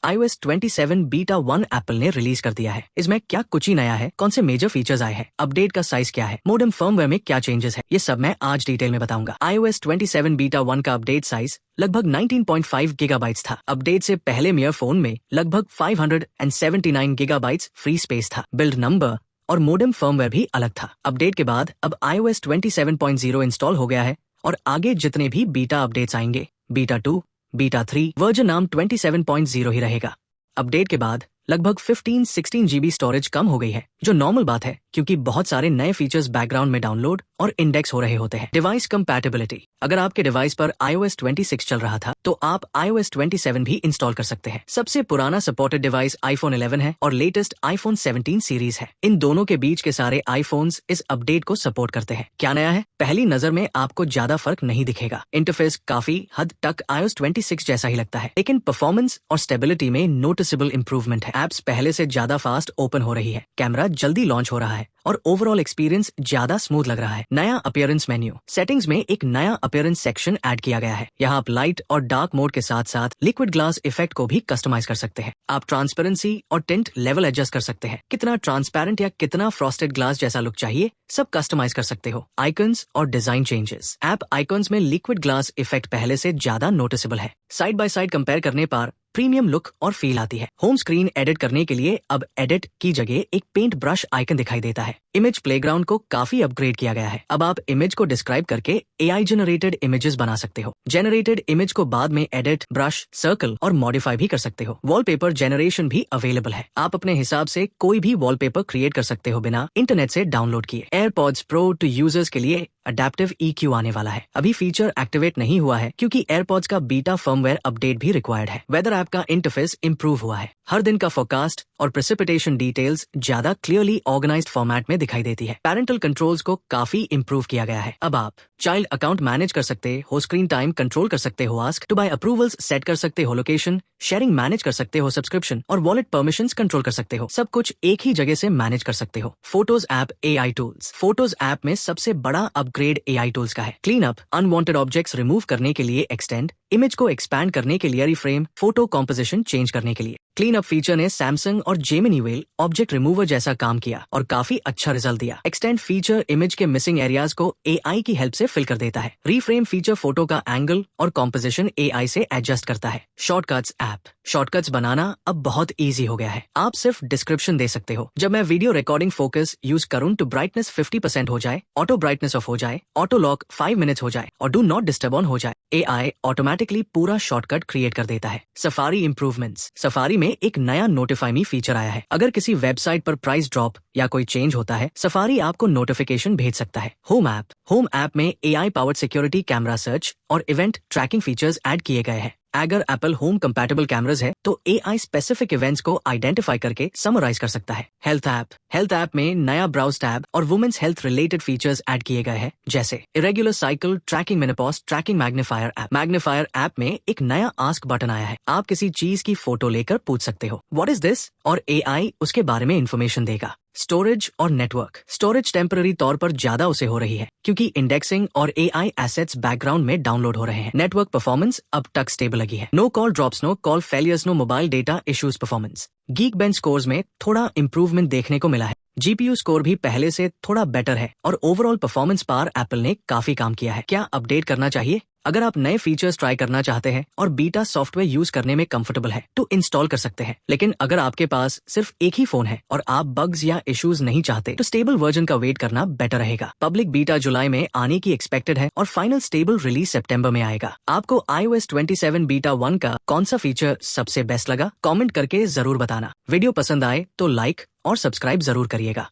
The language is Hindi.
iOS 27 बीटा 1 एप्पल ने रिलीज कर दिया है। इसमें क्या कुछ ही नया है, कौन से मेजर फीचर्स आए हैं, अपडेट का साइज क्या है, मॉडर्न फर्मवेयर में क्या चेंजेस है, ये सब मैं आज डिटेल में बताऊंगा। iOS 27 बीटा 1 का अपडेट साइज लगभग 19.5 गीगाबाइट्स था। अपडेट से पहले मेयर फोन में लगभग 579 गीगाबाइट्स फ्री स्पेस था। बिल्ड नंबर और मॉडर्न फर्मवेयर भी अलग था। अपडेट के बाद अब iOS 27.0 इंस्टॉल हो गया है और आगे जितने भी बीटा अपडेट्स आएंगे, बीटा 2, बीटा 3, वर्जन नाम 27.0 ही रहेगा। अपडेट के बाद लगभग 15-16 GB स्टोरेज कम हो गई है, जो नॉर्मल बात है क्योंकि बहुत सारे नए फीचर्स बैकग्राउंड में डाउनलोड और इंडेक्स हो रहे होते हैं। डिवाइस कंपैटिबिलिटी, अगर आपके डिवाइस पर iOS 26 चल रहा था तो आप iOS 27 भी इंस्टॉल कर सकते हैं। सबसे पुराना सपोर्टेड डिवाइस iPhone 11 है और लेटेस्ट iPhone 17 सीरीज है। इन दोनों के बीच के सारे iPhones इस अपडेट को सपोर्ट करते हैं। क्या नया है? पहली नजर में आपको ज्यादा फर्क नहीं दिखेगा। इंटरफेस काफी हद तक iOS 26 जैसा ही लगता है, लेकिन परफॉर्मेंस और स्टेबिलिटी में नोटिसेबल इंप्रूवमेंट है। एप्स पहले से ज्यादा फास्ट ओपन हो रही है, कैमरा जल्दी लॉन्च हो रहा है और ओवरऑल एक्सपीरियंस ज्यादा स्मूथ लग रहा है। नया अपीयरेंस मेन्यू, सेटिंग्स में एक नया अपीयरेंस सेक्शन ऐड किया गया है। यहाँ आप लाइट और डार्क मोड के साथ साथ लिक्विड ग्लास इफेक्ट को भी कस्टमाइज कर सकते हैं। आप ट्रांसपेरेंसी और टिंट लेवल एडजस्ट कर सकते हैं। कितना ट्रांसपेरेंट या कितना फ्रॉस्टेड ग्लास जैसा लुक चाहिए, सब कस्टमाइज कर सकते हो। आइकन्स और डिजाइन चेंजेस, ऐप आइकन्स में लिक्विड ग्लास इफेक्ट पहले से ज्यादा नोटिसेबल है। साइड बाय साइड कंपेयर करने पर प्रीमियम लुक और फील आती है। होम स्क्रीन एडिट करने के लिए अब एडिट की जगह एक पेंट ब्रश आइकन दिखाई देता है। इमेज प्लेग्राउंड को काफी अपग्रेड किया गया है। अब आप इमेज को डिस्क्राइब करके AI जनरेटेड इमेजेस बना सकते हो। जनरेटेड इमेज को बाद में एडिट, ब्रश, सर्कल और मॉडिफाई भी कर सकते हो। वॉलपेपर जनरेशन भी अवेलेबल है। आप अपने हिसाब से कोई भी वॉलपेपर क्रिएट कर सकते हो बिना इंटरनेट से डाउनलोड किए। एयरपॉड्स प्रो टू यूजर्स के लिए अडेप्टिव EQ आने वाला है। अभी फीचर एक्टिवेट नहीं हुआ है क्योंकि एयरपॉड्स का बीटा फर्मवेयर अपडेट भी रिक्वायर्ड है। वेदर ऐप का इंटरफेस इंप्रूव हुआ है। हर दिन का फोरकास्ट और प्रेसिपिटेशन डिटेल्स ज्यादा क्लियरली ऑर्गेनाइज्ड फॉर्मेट में दिखाई देती है। पैरेंटल कंट्रोल्स को काफी इंप्रूव किया गया है। अब आप चाइल्ड अकाउंट मैनेज कर सकते हो, स्क्रीन टाइम कंट्रोल कर सकते हो, ask to buy approvals set कर सकते हो, लोकेशन शेयरिंग मैनेज कर सकते हो, सब्सक्रिप्शन और वॉलेट परमिशंस कंट्रोल कर सकते हो। सब कुछ एक ही जगह से मैनेज कर सकते हो। Photos app AI tools, photos app में सबसे बड़ा अपग्रेड AI टूल्स का है। Clean up, unwanted objects remove करने के लिए एक्सटेंड, इमेज को एक्सपैंड करने के लिए रिफ्रेम, फोटो कॉम्पोजिशन चेंज करने के लिए। क्लीन अप फीचर ने सैमसंग और जेमिनी वेल ऑब्जेक्ट रिमूवर जैसा काम किया और काफी अच्छा रिजल्ट दिया। एक्सटेंड फीचर इमेज के मिसिंग एरियाज को AI की हेल्प से फिल कर देता है। रीफ्रेम फीचर फोटो का एंगल और कॉम्पोजिशन AI से एडजस्ट करता है। शॉर्टकट्स ऐप, शॉर्टकट्स बनाना अब बहुत इजी हो गया है। आप सिर्फ डिस्क्रिप्शन दे सकते हो। जब मैं वीडियो रिकॉर्डिंग फोकस यूज करूं तो ब्राइटनेस 50% हो जाए, ऑटो ब्राइटनेस ऑफ हो जाए, ऑटो लॉक 5 मिनट्स हो जाए और डू नॉट डिस्टर्ब ऑन हो जाए, AI ऑटोमेटिकली पूरा शॉर्टकट क्रिएट कर देता है। सफारी इंप्रूवमेंट्स, सफारी में एक नया नोटिफाई मी फीचर आया है। अगर किसी वेबसाइट पर प्राइस ड्रॉप या कोई चेंज होता है, सफारी आपको नोटिफिकेशन भेज सकता है। होम ऐप में AI powered security camera search और इवेंट ट्रैकिंग फीचर्स ऐड किए गए हैं। अगर एप्पल होम कंपैटिबल कैमरास है तो AI स्पेसिफिक इवेंट्स को आइडेंटिफाई करके समराइज कर सकता है। हेल्थ ऐप में नया ब्राउज टैब और women's health related features add किए गए हैं, जैसे irregular cycle tracking, menopause tracking. Magnifier app में एक नया आस्क बटन आया है। आप किसी चीज की फोटो लेकर पूछ सकते हो व्हाट इज दिस और AI उसके बारे में इंफॉर्मेशन देगा। स्टोरेज और नेटवर्क, स्टोरेज टेम्पररी तौर पर ज्यादा उसे हो रही है क्योंकि इंडेक्सिंग और AI एसेट्स बैकग्राउंड में डाउनलोड हो रहे हैं। नेटवर्क परफॉर्मेंस अब तक स्टेबल लगी है। No call drops, no call failures, no mobile data issues performance. Geekbench scores में थोड़ा इंप्रूवमेंट देखने को मिला है। GPU स्कोर भी पहले से थोड़ा बेटर है और ओवरऑल परफॉर्मेंस पर एप्पल ने काफी काम किया है। क्या अपडेट करना चाहिए? अगर आप नए फीचर्स ट्राई करना चाहते हैं और बीटा सॉफ्टवेयर यूज करने में कंफर्टेबल है तो इंस्टॉल कर सकते हैं। लेकिन अगर आपके पास सिर्फ एक ही फोन है और आप बग्स या इश्यूज नहीं चाहते तो स्टेबल वर्जन का वेट करना बेटर रहेगा। पब्लिक बीटा जुलाई में आने की एक्सपेक्टेड है और फाइनल स्टेबल रिलीज सितंबर में आएगा। आपको iOS 27 बीटा 1 का कौन सा फीचर सबसे बेस्ट लगा? कमेंट करके जरूर बताना। वीडियो पसंद आए तो लाइक और सब्सक्राइब जरूर करिएगा।